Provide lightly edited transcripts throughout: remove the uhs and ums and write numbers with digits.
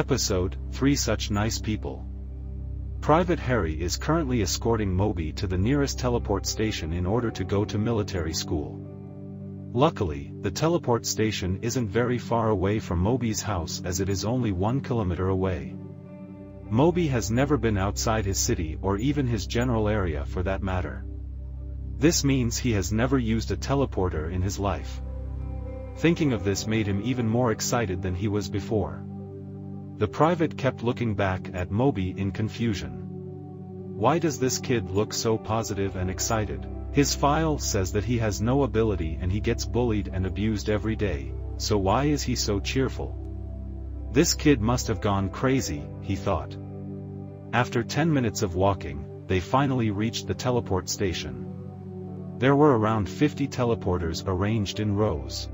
Episode 3 Such Nice People. Private Harry is currently escorting Moby to the nearest teleport station in order to go to military school. Luckily, the teleport station isn't very far away from Moby's house as it is only 1 kilometer away. Moby has never been outside his city or even his general area for that matter. This means he has never used a teleporter in his life. Thinking of this made him even more excited than he was before. The private kept looking back at Moby in confusion. Why does this kid look so positive and excited? His file says that he has no ability and he gets bullied and abused every day, so why is he so cheerful? This kid must have gone crazy, he thought. After 10 minutes of walking, they finally reached the teleport station. There were around 50 teleporters arranged in rows.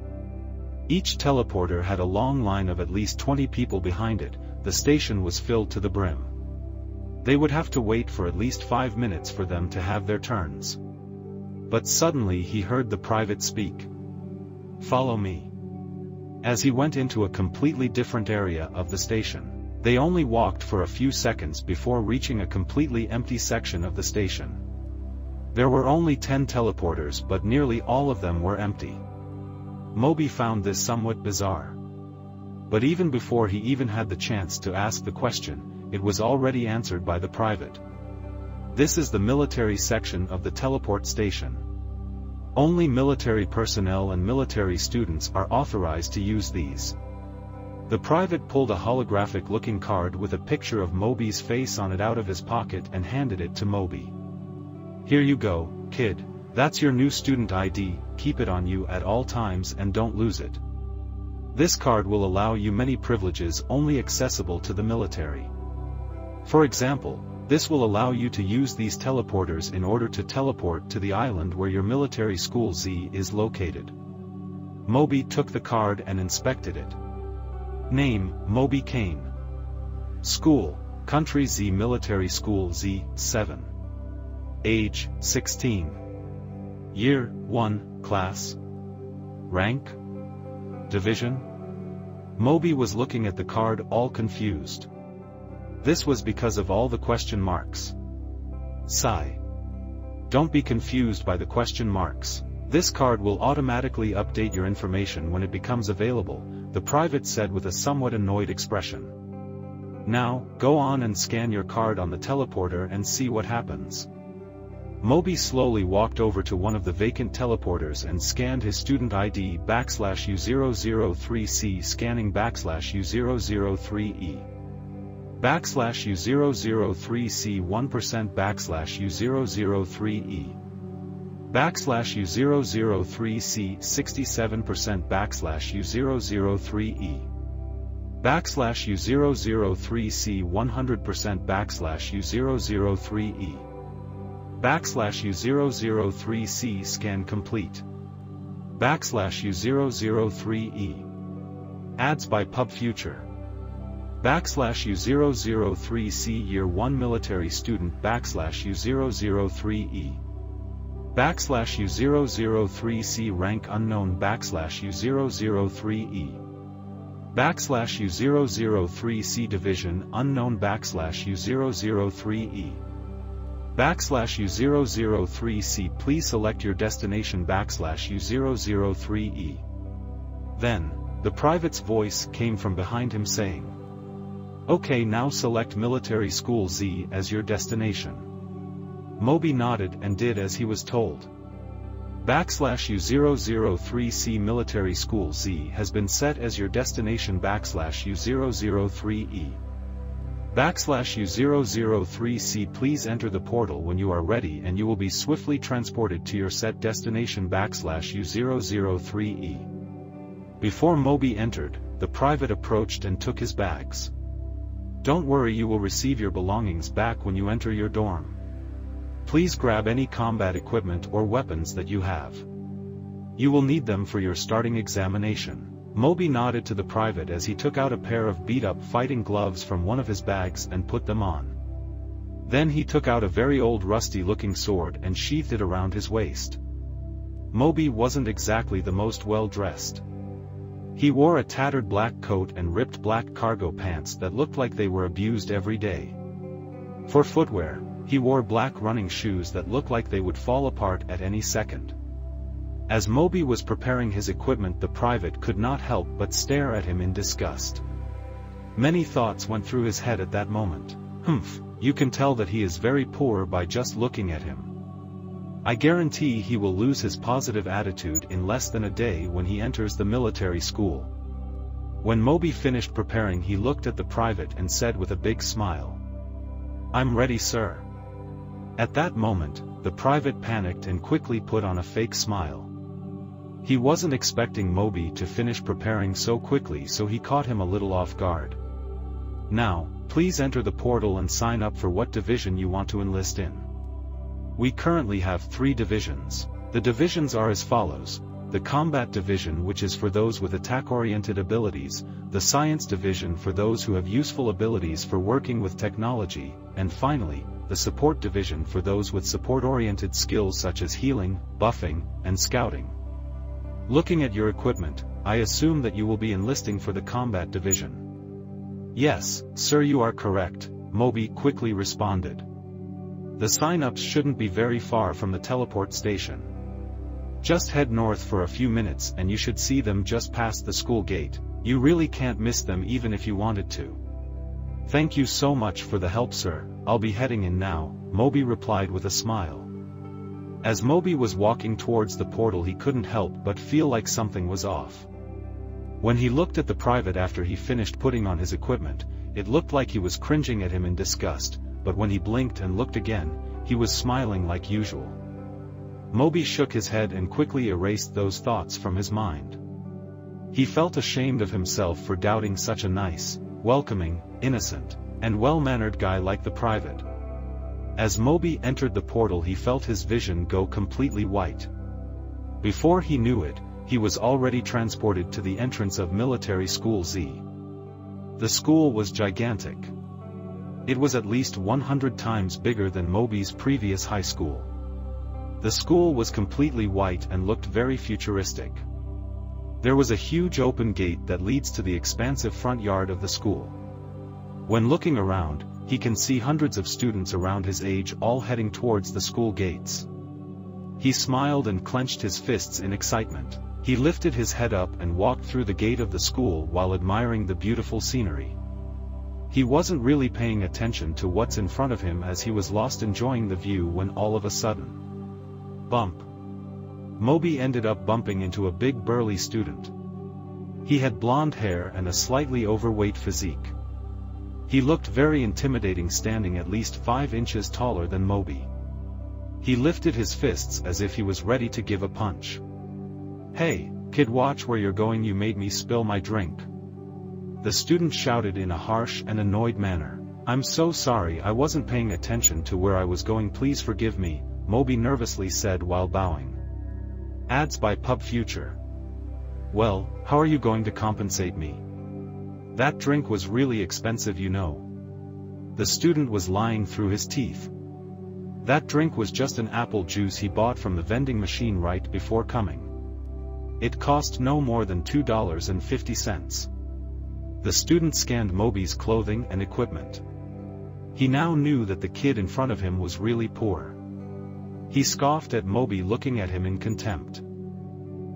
Each teleporter had a long line of at least 20 people behind it. The station was filled to the brim. They would have to wait for at least 5 minutes for them to have their turns. But suddenly he heard the private speak. "Follow me." As he went into a completely different area of the station. They only walked for a few seconds before reaching a completely empty section of the station. There were only 10 teleporters, but nearly all of them were empty. Moby found this somewhat bizarre. But even before he even had the chance to ask the question, it was already answered by the private. This is the military section of the teleport station. Only military personnel and military students are authorized to use these. The private pulled a holographic-looking card with a picture of Moby's face on it out of his pocket and handed it to Moby. "Here you go, kid. That's your new student ID, keep it on you at all times and don't lose it. This card will allow you many privileges only accessible to the military. For example, this will allow you to use these teleporters in order to teleport to the island where your military school Z is located." Moby took the card and inspected it. Name, Moby Kane. School, Country Z Military School Z7. Age, 16. Year, 1, Class. Rank? Division? Moby was looking at the card all confused. This was because of all the question marks. Sigh. Don't be confused by the question marks. This card will automatically update your information when it becomes available, the private said with a somewhat annoyed expression. Now, go on and scan your card on the teleporter and see what happens. Moby slowly walked over to one of the vacant teleporters and scanned his student ID /U003C scanning /U003E. /U003C 1% /U003E. /U003C 67% /U003E. /U003C 100% /U003E. /U003C scan complete. /U003E. Ads by Pub Future. /U003C Year 1 Military Student /U003E. /U003C Rank Unknown /U003E. /U003C Division Unknown /U003E. /U003C Please select your destination /U003E. Then, the private's voice came from behind him saying, "Okay, now select Military School Z as your destination." Moby nodded and did as he was told. /U003C Military School Z has been set as your destination /U003E. /U003C Please enter the portal when you are ready and you will be swiftly transported to your set destination /U003E. Before Moby entered, the private approached and took his bags. "Don't worry, you will receive your belongings back when you enter your dorm. Please grab any combat equipment or weapons that you have. You will need them for your starting examination." Moby nodded to the private as he took out a pair of beat-up fighting gloves from one of his bags and put them on. Then he took out a very old rusty-looking sword and sheathed it around his waist. Moby wasn't exactly the most well-dressed. He wore a tattered black coat and ripped black cargo pants that looked like they were abused every day. For footwear, he wore black running shoes that looked like they would fall apart at any second. As Moby was preparing his equipment, the private could not help but stare at him in disgust. Many thoughts went through his head at that moment. You can tell that he is very poor by just looking at him. I guarantee he will lose his positive attitude in less than a day when he enters the military school. When Moby finished preparing, he looked at the private and said with a big smile, "I'm ready, sir." At that moment, the private panicked and quickly put on a fake smile. He wasn't expecting Moby to finish preparing so quickly, so he caught him a little off guard. "Now, please enter the portal and sign up for what division you want to enlist in. We currently have 3 divisions. The divisions are as follows: the Combat Division, which is for those with attack-oriented abilities, the Science Division for those who have useful abilities for working with technology, and finally, the Support Division for those with support-oriented skills such as healing, buffing, and scouting. Looking at your equipment, I assume that you will be enlisting for the Combat Division." "Yes, sir, you are correct," Moby quickly responded. "The sign-ups shouldn't be very far from the teleport station. Just head north for a few minutes and you should see them just past the school gate. You really can't miss them even if you wanted to." "Thank you so much for the help, sir. I'll be heading in now," Moby replied with a smile. As Moby was walking towards the portal, he couldn't help but feel like something was off. When he looked at the private after he finished putting on his equipment, it looked like he was cringing at him in disgust, but when he blinked and looked again, he was smiling like usual. Moby shook his head and quickly erased those thoughts from his mind. He felt ashamed of himself for doubting such a nice, welcoming, innocent, and well-mannered guy like the private. As Moby entered the portal, he felt his vision go completely white. Before he knew it, he was already transported to the entrance of Military School Z. The school was gigantic. It was at least 100 times bigger than Moby's previous high school. The school was completely white and looked very futuristic. There was a huge open gate that leads to the expansive front yard of the school. When looking around, he can see hundreds of students around his age all heading towards the school gates. He smiled and clenched his fists in excitement. He lifted his head up and walked through the gate of the school while admiring the beautiful scenery. He wasn't really paying attention to what's in front of him as he was lost enjoying the view when all of a sudden, bump! Moby ended up bumping into a big burly student. He had blonde hair and a slightly overweight physique. He looked very intimidating, standing at least 5 inches taller than Moby. He lifted his fists as if he was ready to give a punch. "Hey, kid, watch where you're going, you made me spill my drink." The student shouted in a harsh and annoyed manner. "I'm so sorry, I wasn't paying attention to where I was going, please forgive me," Moby nervously said while bowing. Ads by Pub Future. "Well, how are you going to compensate me? That drink was really expensive, you know." The student was lying through his teeth. That drink was just an apple juice he bought from the vending machine right before coming. It cost no more than $2.50. The student scanned Moby's clothing and equipment. He now knew that the kid in front of him was really poor. He scoffed at Moby, looking at him in contempt.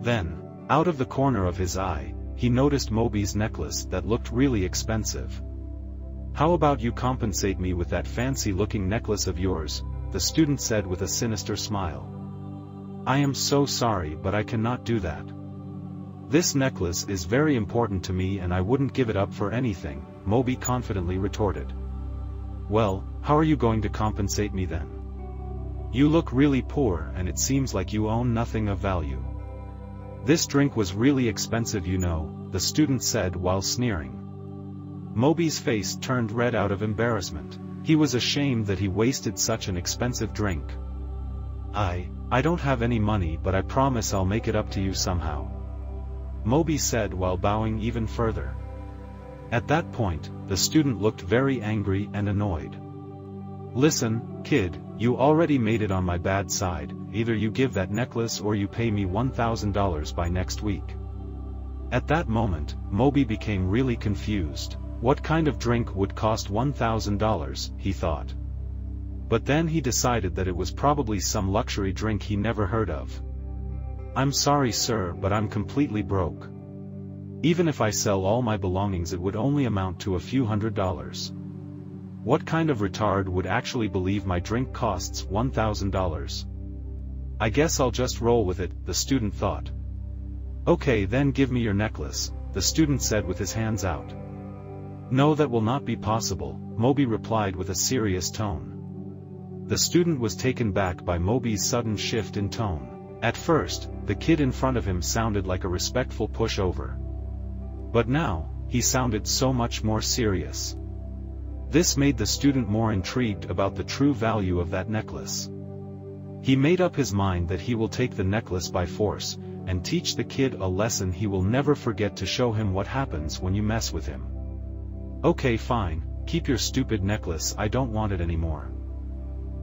Then, out of the corner of his eye, he noticed Moby's necklace that looked really expensive. "How about you compensate me with that fancy-looking necklace of yours?" the student said with a sinister smile. "I am so sorry, but I cannot do that. This necklace is very important to me and I wouldn't give it up for anything," Moby confidently retorted. "Well, how are you going to compensate me then? You look really poor and it seems like you own nothing of value." "This drink was really expensive, you know," the student said while sneering. Moby's face turned red out of embarrassment. He was ashamed that he wasted such an expensive drink. I don't have any money, but I promise I'll make it up to you somehow," Moby said while bowing even further. At that point, the student looked very angry and annoyed. "Listen, kid, you already made it on my bad side, either you give that necklace or you pay me $1,000 by next week." At that moment, Moby became really confused. What kind of drink would cost $1,000, he thought. But then he decided that it was probably some luxury drink he never heard of. "I'm sorry sir, but I'm completely broke. Even if I sell all my belongings it would only amount to a few $100s. What kind of retard would actually believe my drink costs $1,000? I guess I'll just roll with it," the student thought. "Okay, then give me your necklace," the student said with his hands out. "No, that will not be possible," Moby replied with a serious tone. The student was taken back by Moby's sudden shift in tone. At first, the kid in front of him sounded like a respectful pushover. But now, he sounded so much more serious. This made the student more intrigued about the true value of that necklace. He made up his mind that he will take the necklace by force, and teach the kid a lesson he will never forget to show him what happens when you mess with him. "Okay fine, keep your stupid necklace, I don't want it anymore.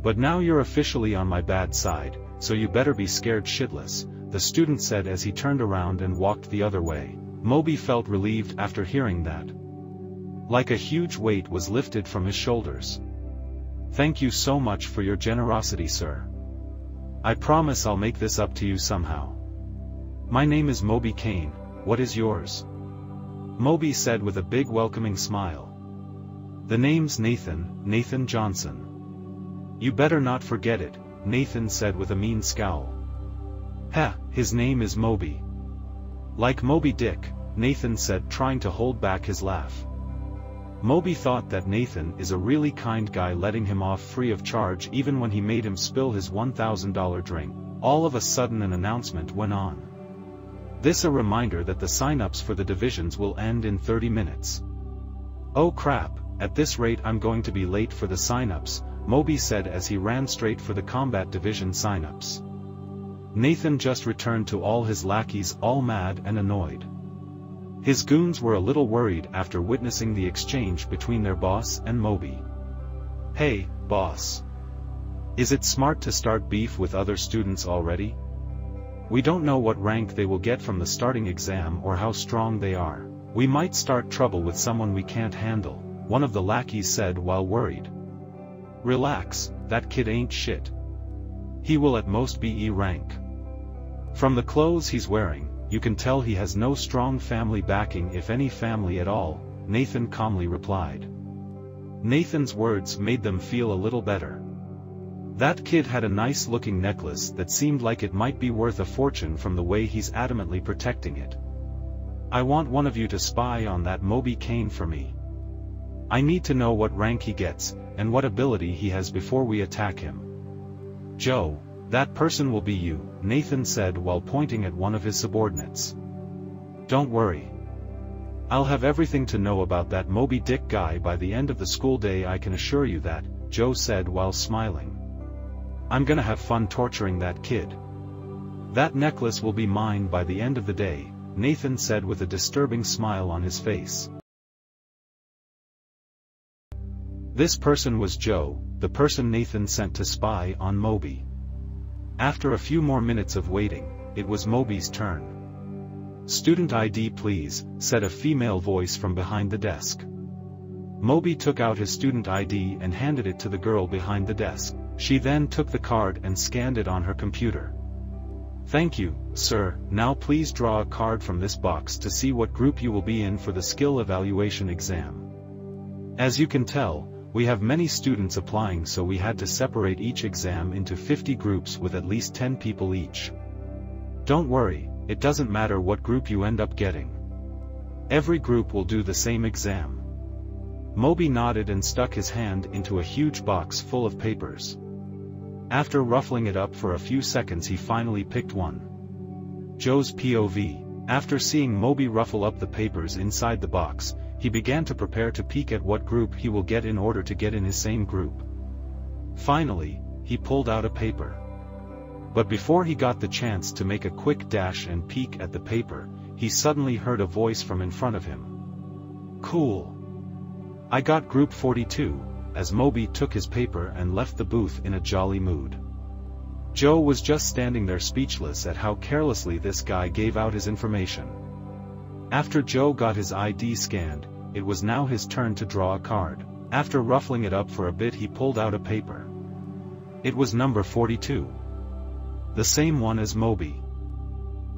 But now you're officially on my bad side, so you better be scared shitless," the student said as he turned around and walked the other way. Moby felt relieved after hearing that. Like a huge weight was lifted from his shoulders. "Thank you so much for your generosity sir. I promise I'll make this up to you somehow. My name is Moby Kane, what is yours?" Moby said with a big welcoming smile. "The name's Nathan Johnson." "You better not forget it," Nathan said with a mean scowl. "Ha, his name is Moby. Like Moby Dick," Nathan said, trying to hold back his laugh. Moby thought that Nathan is a really kind guy, letting him off free of charge even when he made him spill his $1,000 drink. All of a sudden an announcement went on. This a reminder that the sign-ups for the divisions will end in 30 minutes. "Oh crap, at this rate I'm going to be late for the sign-ups," Moby said as he ran straight for the combat division sign-ups. Nathan just returned to all his lackeys, all mad and annoyed. His goons were a little worried after witnessing the exchange between their boss and Moby. "Hey, boss. Is it smart to start beef with other students already? We don't know what rank they will get from the starting exam or how strong they are. We might start trouble with someone we can't handle," one of the lackeys said while worried. "Relax, that kid ain't shit. He will at most be E rank. From the clothes he's wearing, you can tell he has no strong family backing, if any family at all," Nathan calmly replied. Nathan's words made them feel a little better. That kid had a nice-looking necklace that seemed like it might be worth a fortune from the way he's adamantly protecting it. "I want one of you to spy on that Moby Kane for me. I need to know what rank he gets, and what ability he has before we attack him." "Joe, that person will be you," Nathan said while pointing at one of his subordinates. "Don't worry. I'll have everything to know about that Moby Dick guy by the end of the school day, I can assure you that," Joe said while smiling. "I'm gonna have fun torturing that kid. That necklace will be mine by the end of the day," Nathan said with a disturbing smile on his face. This person was Joe, the person Nathan sent to spy on Moby. After a few more minutes of waiting, it was Moby's turn. "Student ID please," said a female voice from behind the desk. Moby took out his student ID and handed it to the girl behind the desk. She then took the card and scanned it on her computer. "Thank you, sir. Now please draw a card from this box to see what group you will be in for the skill evaluation exam. As you can tell, we have many students applying, so we had to separate each exam into 50 groups with at least 10 people each. Don't worry, it doesn't matter what group you end up getting. Every group will do the same exam." Moby nodded and stuck his hand into a huge box full of papers. After ruffling it up for a few seconds, he finally picked one. Joe's POV. After seeing Moby ruffle up the papers inside the box, he began to prepare to peek at what group he will get in order to get in his same group. Finally, he pulled out a paper. But before he got the chance to make a quick dash and peek at the paper, he suddenly heard a voice from in front of him. "Cool. I got group 42, as Moby took his paper and left the booth in a jolly mood. Joe was just standing there speechless at how carelessly this guy gave out his information. After Joe got his ID scanned, it was now his turn to draw a card. After ruffling it up for a bit, he pulled out a paper. It was number 42. The same one as Moby.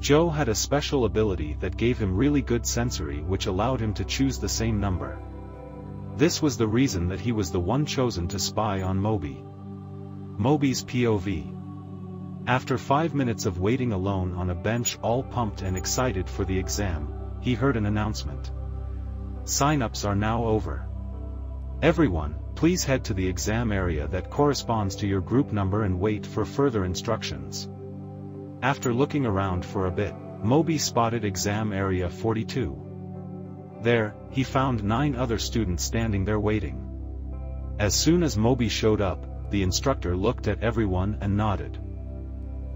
Joe had a special ability that gave him really good sensory, which allowed him to choose the same number. This was the reason that he was the one chosen to spy on Moby. Moby's POV. After 5 minutes of waiting alone on a bench, all pumped and excited for the exam, he heard an announcement. Sign-ups are now over. Everyone, please head to the exam area that corresponds to your group number and wait for further instructions. After looking around for a bit, Moby spotted exam area 42. There, he found 9 other students standing there waiting. As soon as Moby showed up, the instructor looked at everyone and nodded.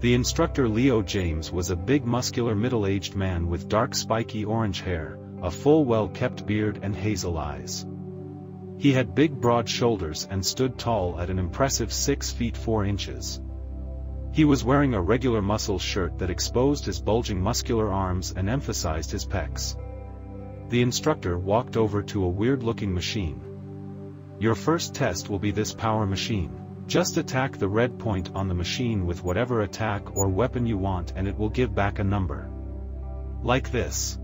The instructor, Leo James, was a big muscular middle-aged man with dark spiky orange hair, a full well-kept beard and hazel eyes. He had big broad shoulders and stood tall at an impressive 6 feet 4 inches. He was wearing a regular muscle shirt that exposed his bulging muscular arms and emphasized his pecs. The instructor walked over to a weird-looking machine. Your first test will be this power machine. Just attack the red point on the machine with whatever attack or weapon you want and it will give back a number. Like this.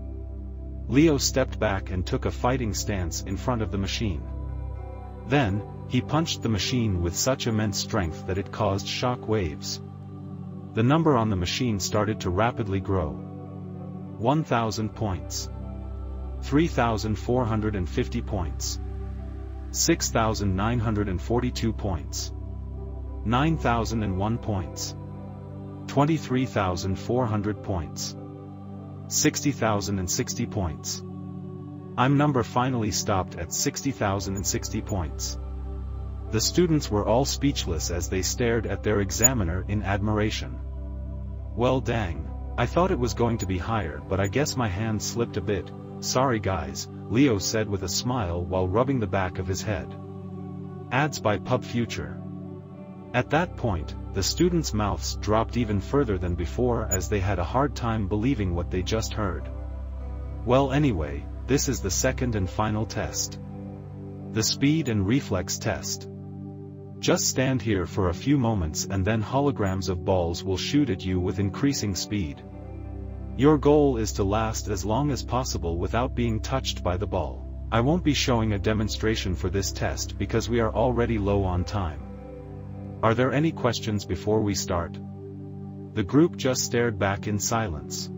Leo stepped back and took a fighting stance in front of the machine. Then, he punched the machine with such immense strength that it caused shock waves. The number on the machine started to rapidly grow. 1,000 points. 3,450 points. 6,942 points. 9,001 points. 23,400 points. 60,060 points. Number finally stopped at 60,060 points. The students were all speechless as they stared at their examiner in admiration. Well dang, I thought it was going to be higher, but I guess my hand slipped a bit. Sorry guys, Leo said with a smile while rubbing the back of his head. Ads by Pub Future. At that point, the students' mouths dropped even further than before as they had a hard time believing what they just heard. Well anyway, this is the second and final test. The speed and reflex test. Just stand here for a few moments and then holograms of balls will shoot at you with increasing speed. Your goal is to last as long as possible without being touched by the ball. I won't be showing a demonstration for this test because we are already low on time. Are there any questions before we start? The group just stared back in silence.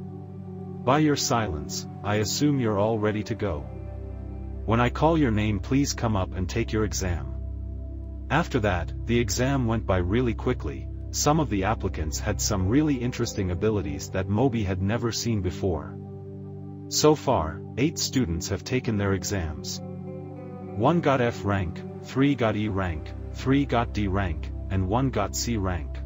By your silence, I assume you're all ready to go. When I call your name, please come up and take your exam. After that, the exam went by really quickly. Some of the applicants had some really interesting abilities that Moby had never seen before. So far, 8 students have taken their exams. 1 got F rank, 3 got E rank, 3 got D rank, and 1 got C rank.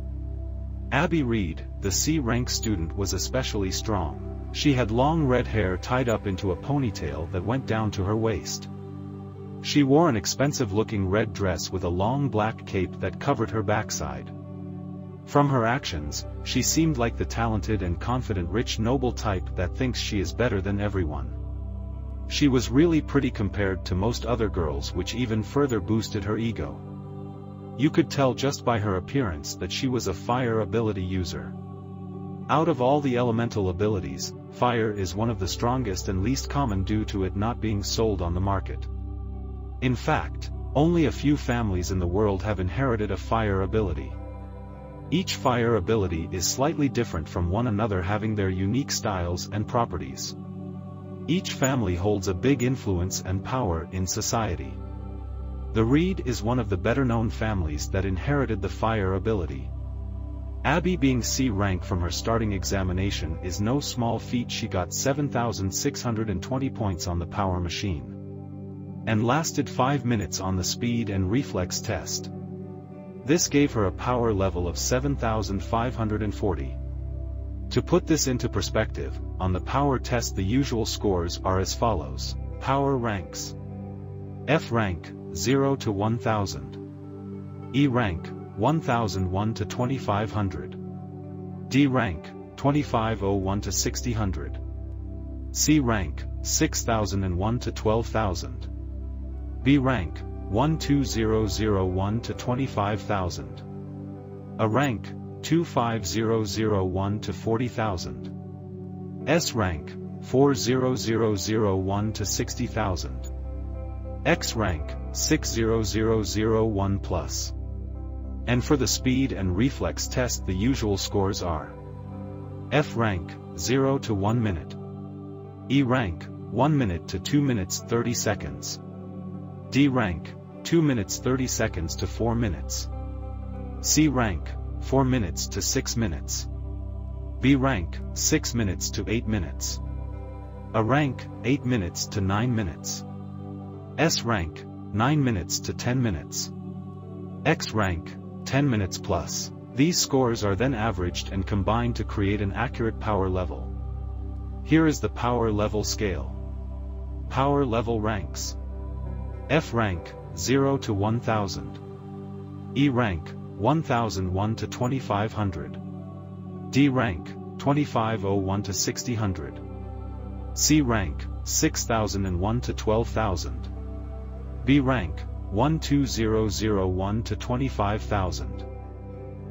Abby Reed, the C rank student, was especially strong. She had long red hair tied up into a ponytail that went down to her waist. She wore an expensive-looking red dress with a long black cape that covered her backside. From her actions, she seemed like the talented and confident rich noble type that thinks she is better than everyone. She was really pretty compared to most other girls, which even further boosted her ego. You could tell just by her appearance that she was a fire ability user. Out of all the elemental abilities, fire is one of the strongest and least common due to it not being sold on the market. In fact, only a few families in the world have inherited a fire ability. Each fire ability is slightly different from one another, having their unique styles and properties. Each family holds a big influence and power in society. The Reed is one of the better-known families that inherited the fire ability. Abby, being C rank from her starting examination, is no small feat. She got 7,620 points on the power machine, and lasted 5 minutes on the speed and reflex test. This gave her a power level of 7,540. To put this into perspective, on the power test the usual scores are as follows. Power ranks. F rank, 0 to 1,000. E rank, 1,001 to 2,500. D rank, 2,501 to 6,000. C rank, 6001 to 12,000. B rank, 12001 to 25,000. A rank, 25001 to 40,000. S rank, 40001 to 60,000. X rank, 60001 plus. And for the speed and reflex test the usual scores are: F rank, 0 to 1 minute. E rank, 1 minute to 2 minutes 30 seconds. D rank, 2 minutes 30 seconds to 4 minutes. C rank, 4 minutes to 6 minutes. B rank, 6 minutes to 8 minutes. A rank, 8 minutes to 9 minutes. S rank, 9 minutes to 10 minutes. X rank, 10 minutes plus. These scores are then averaged and combined to create an accurate power level. Here is the power level scale. Power level ranks. F rank, 0 to 1000. E rank, 1001 to 2500. D rank, 2501 to 6000. C rank, 6001 to 12,000. B rank, 12001 to 25,000.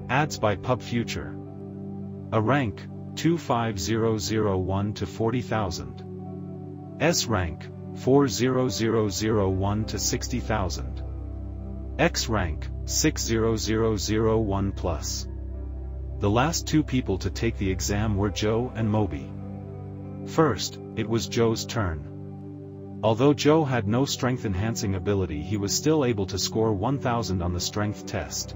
Ads by PubFuture. A rank, 25001 to 40,000. S rank, 40001 to 60,000. X rank, 60001 plus. The last two people to take the exam were Joe and Moby. First, it was Joe's turn. Although Joe had no strength-enhancing ability, he was still able to score 1000 on the strength test.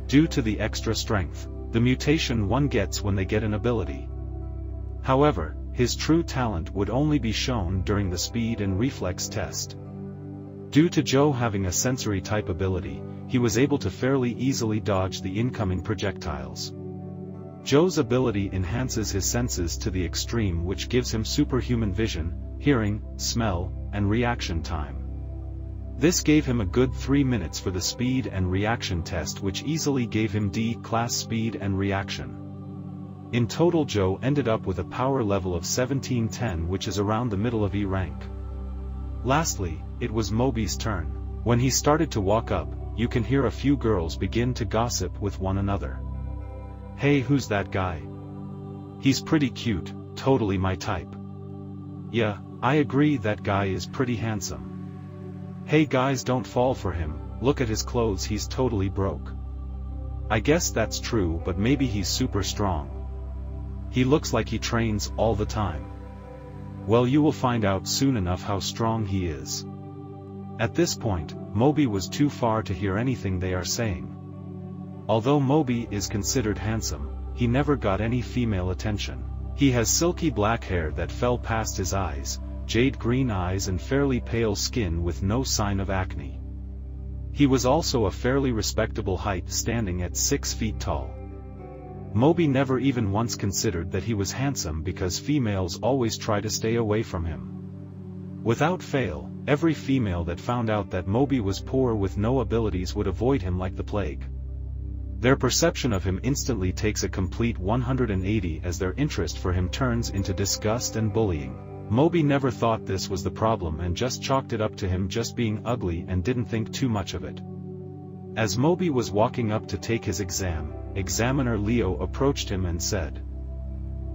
Due to the extra strength, the mutation one gets when they get an ability. However, his true talent would only be shown during the speed and reflex test. Due to Joe having a sensory type ability, he was able to fairly easily dodge the incoming projectiles. Joe's ability enhances his senses to the extreme, which gives him superhuman vision, hearing, smell, and reaction time. This gave him a good 3 minutes for the speed and reaction test, which easily gave him D-class speed and reaction. In total, Joe ended up with a power level of 1710, which is around the middle of E rank. Lastly, it was Moby's turn. When he started to walk up, you can hear a few girls begin to gossip with one another. "Hey, who's that guy? He's pretty cute, totally my type." "Yeah, I agree, that guy is pretty handsome." "Hey guys, don't fall for him, look at his clothes, he's totally broke." "I guess that's true, but maybe he's super strong. He looks like he trains all the time." "Well, you will find out soon enough how strong he is." At this point, Moby was too far to hear anything they are saying. Although Moby is considered handsome, he never got any female attention. He has silky black hair that fell past his eyes, jade green eyes and fairly pale skin with no sign of acne. He was also a fairly respectable height, standing at 6 feet tall. Moby never even once considered that he was handsome because females always try to stay away from him. Without fail, every female that found out that Moby was poor with no abilities would avoid him like the plague. Their perception of him instantly takes a complete 180 as their interest for him turns into disgust and bullying. Moby never thought this was the problem and just chalked it up to him just being ugly and didn't think too much of it. As Moby was walking up to take his exam, Examiner Leo approached him and said,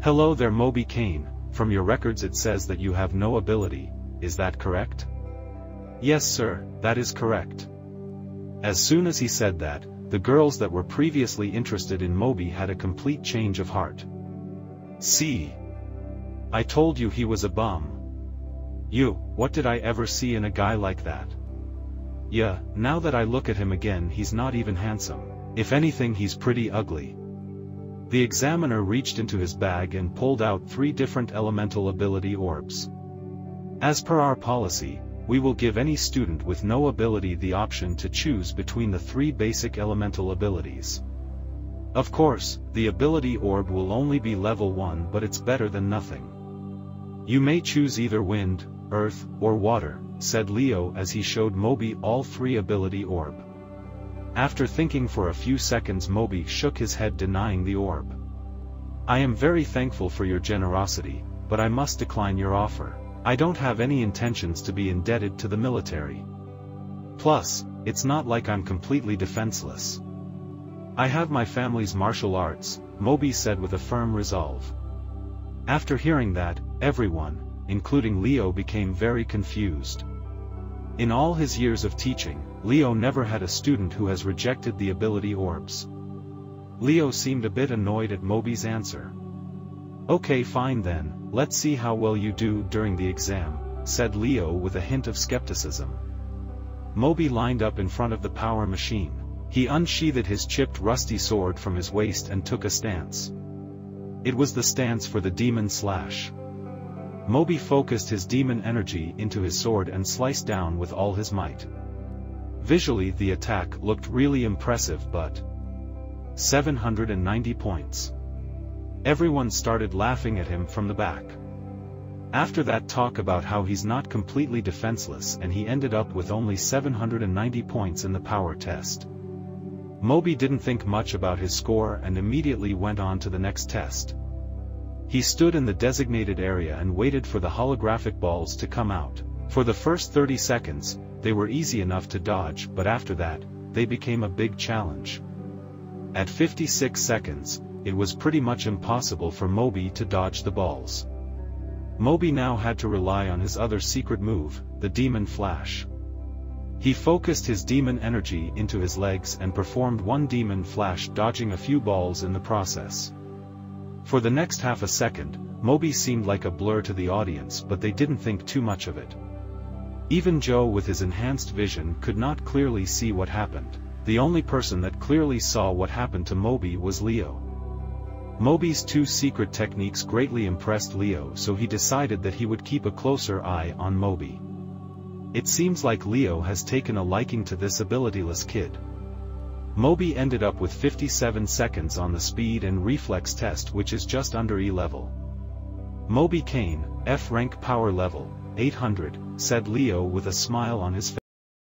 "Hello there, Moby Kane, from your records it says that you have no ability, is that correct?" "Yes sir, that is correct." As soon as he said that, the girls that were previously interested in Moby had a complete change of heart. "See? I told you he was a bum. What did I ever see in a guy like that? Yeah, now that I look at him again, he's not even handsome. If anything, he's pretty ugly." The examiner reached into his bag and pulled out 3 different elemental ability orbs. As per our policy, we will give any student with no ability the option to choose between the 3 basic elemental abilities. Of course, the ability orb will only be level 1, but it's better than nothing. "You may choose either wind, earth, or water," said Leo as he showed Moby all 3 ability orb. After thinking for a few seconds, Moby shook his head denying the orb. "I am very thankful for your generosity, but I must decline your offer. I don't have any intentions to be indebted to the military. Plus, it's not like I'm completely defenseless. I have my family's martial arts, Moby said with a firm resolve. After hearing that, everyone, including Leo, became very confused. In all his years of teaching, Leo never had a student who has rejected the ability orbs. Leo seemed a bit annoyed at Moby's answer. Okay, fine then, let's see how well you do during the exam, said Leo with a hint of skepticism. Moby lined up in front of the power machine. He unsheathed his chipped rusty sword from his waist and took a stance. It was the stance for the demon slash. Moby focused his demon energy into his sword and sliced down with all his might. Visually the attack looked really impressive, but 790 points. Everyone started laughing at him from the back. After that talk about how he's not completely defenseless and he ended up with only 790 points in the power test, Moby didn't think much about his score and immediately went on to the next test. He stood in the designated area and waited for the holographic balls to come out. For the first 30 seconds, they were easy enough to dodge, but after that, they became a big challenge. At 56 seconds, it was pretty much impossible for Moby to dodge the balls. Moby now had to rely on his other secret move, the Demon Flash. He focused his demon energy into his legs and performed one Demon Flash, dodging a few balls in the process. For the next half a second, Moby seemed like a blur to the audience, but they didn't think too much of it. Even Joe with his enhanced vision could not clearly see what happened. The only person that clearly saw what happened to Moby was Leo. Moby's two secret techniques greatly impressed Leo, so he decided that he would keep a closer eye on Moby. It seems like Leo has taken a liking to this abilityless kid. Moby ended up with 57 seconds on the speed and reflex test, which is just under E level. Moby Kane, F rank power level, 800, said Leo with a smile on his face.